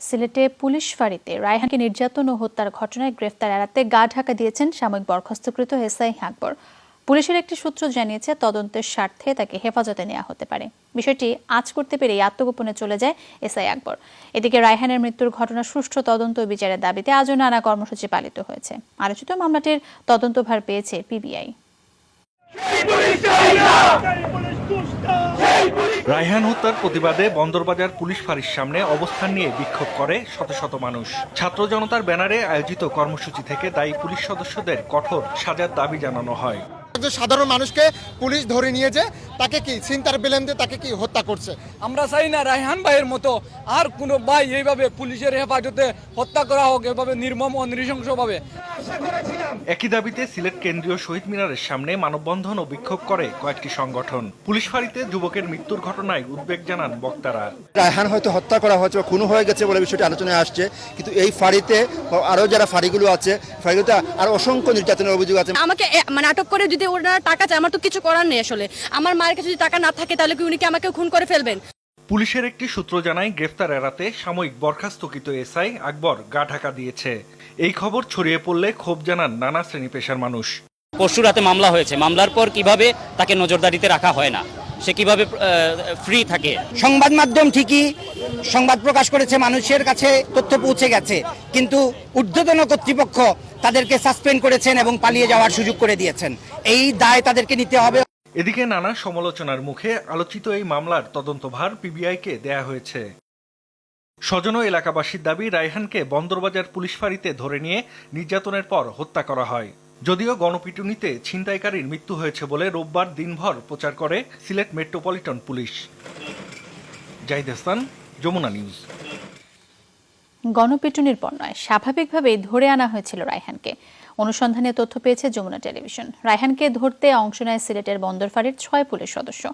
সিলেটে পুলিশ ফাঁড়িতে রায়হানকে নির্যাতন ও হত্যার ঘটনায় গ্রেফতার এড়াতে গা ঢাকা দিয়েছেন সাময়িক বরখাস্তকৃত এসআই আকবর। পুলিশের একটি সূত্র জানিয়েছে, তদন্তের স্বার্থে তাকে হেফাজতে নেওয়া হতে পারে। বিষয়টি আঁচ করতে পেরেই আত্মগোপনে চলে যায় এসআই আকবর। এদিকে রায়হানের মৃত্যুর ঘটনার সুষ্ঠু তদন্ত ও বিচারের দাবিতে আজও নানা কর্মসূচি পালিত হয়েছে। আলোচিত মামলাটির তদন্তভার পেয়েছে পিবিআই। রায়হান হত্যার প্রতিবাদে বন্দরবাজার পুলিশ ফাঁড়ির সামনে অবস্থান নিয়ে বিক্ষোভ করে শত শত মানুষ। ছাত্র জনতার ব্যানারে আয়োজিত কর্মসূচি থেকে দায়ী পুলিশ সদস্যদের কঠোর সাজার দাবি জানানো হয়। সাধারণ মানুষকে পুলিশ ধরে নিয়েছে, তাকে কি ছিনতার বেলেন দিয়ে তাকে কি হত্যা করছে। আমরা চাই না রায়হান ভাইয়ের মতো আর কোনো ভাই এইভাবে পুলিশের হেফাজতে হত্যা করা হোক, এভাবে নির্মম ও নৃশংসভাবে। একই দাবিতে সিলেট কেন্দ্রীয় শহীদ মিনারের সামনে মানববন্ধন ও বিক্ষোভ করে কয়েকটি সংগঠন। পুলিশ ফাঁড়িতে যুবকের মৃত্যুর ঘটনায় উদ্বেগ জানান বক্তারা। রায়হান হয়তো হত্যা করা হয়েছে বা খুন হয়ে গেছে বলে বিষয়টি আলোচনায় আসছে, কিন্তু এই ফাঁড়িতে আরও যারা ফাঁড়িগুলো আছে, ফাঁড়িগুলোতে আর অসংখ্য নির্যাতনের অভিযোগ আছে। আমাকে আটক করে যদি ওনারা টাকা চায়, আমার তো কিছু করার নেই। আসলে আমার মায়ের কাছে যদি টাকা না থাকে তাহলে কি উনি কি আমাকে খুন করে ফেলবেন? পুলিশের একটি সূত্র জানায়, গ্রেফতার এড়াতে সাময়িক বরখাস্তকৃত এসআই আকবর গা ঢাকা দিয়েছে। এই খবর ছড়িয়ে পড়লে ক্ষোভ জানান নানা শ্রেণী পেশার মানুষ। পরশু রাতে মামলা হয়েছে, মামলার পর কিভাবে তাকে নজরদারিতে রাখা হয় না, সে কিভাবে ফ্রি থাকে। সংবাদ মাধ্যম ঠিকই সংবাদ প্রকাশ করেছে, মানুষের কাছে তথ্য পৌঁছে গেছে, কিন্তু ঊর্ধ্বতন কর্তৃপক্ষ তাদেরকে সাসপেন্ড করেছেন এবং পালিয়ে যাওয়ার সুযোগ করে দিয়েছেন। এই দায় তাদেরকে নিতে হবে। এদিকে নানা সমালোচনার মুখে আলোচিত এই মামলার তদন্তভার পিবিআইকে দেয়া হয়েছে। স্বজন ও এলাকাবাসীর দাবি, রায়হানকে বন্দরবাজার পুলিশ ফাঁড়িতে ধরে নিয়ে নির্যাতনের পর হত্যা করা হয়। যদিও গণপিটুনিতে ছিনতাইকারীর মৃত্যু হয়েছে বলে রোববার দিনভর প্রচার করে Sylhet metropolitan police. Zahid Hasan, Jamuna news. গণপিটুনির পর নয়, স্বাভাবিকভাবেই ধরে আনা হয়েছিল রায়হানকে। অনুসন্ধানে তথ্য পেয়েছে যমুনা টেলিভিশন। রায়হানকে ধরতে অংশ নেয় সিলেটের বন্দর ফাঁড়ির 6 পুলিশ সদস্য।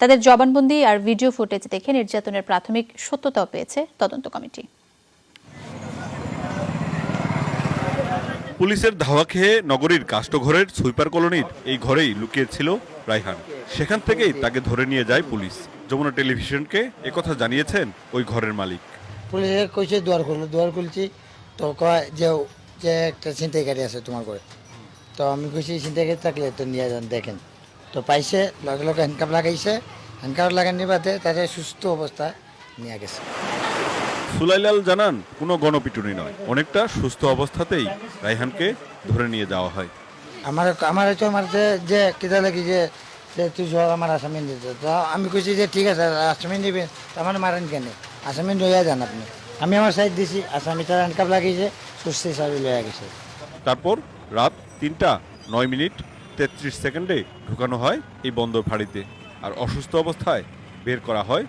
তাদের জবানবন্দি আর ভিডিও ফুটেজ দেখে নির্যাতনের প্রাথমিক সত্যতাও পেয়েছে তদন্ত কমিটি। পুলিশের ধাওয়া খেয়ে নগরীর কাষ্ঠঘরের সুইপার কলোনির এই ঘরেই লুকিয়েছিল রায়হান। সেখান থেকেই তাকে ধরে নিয়ে যায় পুলিশ। যমুনা টেলিভিশনকে একথা জানিয়েছেন ওই ঘরের মালিক। পুলিশে কইছে দুয়ার খুলছি, তো কয় যে একটা ছিনতাইকারী আছে তোমার ঘরে। তো আমি কইছি ছিনতাইকারী থাকলে তো নিয়ে যান দেখেন। তো পাইছে, লগে লগে হ্যান্ডকাপ লাগাইছে, হ্যান্ডকাপ লাগানি বাদে তাদের সুস্থ অবস্থায় নিয়ে গেছে। সুলাইলাল জানান, কোনো গণপিটুনি নয়, অনেকটা সুস্থ অবস্থাতেই রায়হানকে ধরে নিয়ে যাওয়া হয়। আমার যে কিতা লাগি যে তুই আমার আসামি দিতে, তো আমি কইছি যে ঠিক আছে আসামি নিবেন, আমার মারেন কেন, আসামি লইয়া যান আপনি। আমি আমার সাইড দিছি, আসামিটা হ্যান্ডকাপ লাগিয়েছে, সুস্থ হিসাবে লইয়া গেছে। তারপর রাত 3:09:33 ঢুকানো হয় এই বন্দর ফাঁড়িতে, আর অসুস্থ অবস্থায় বের করা হয়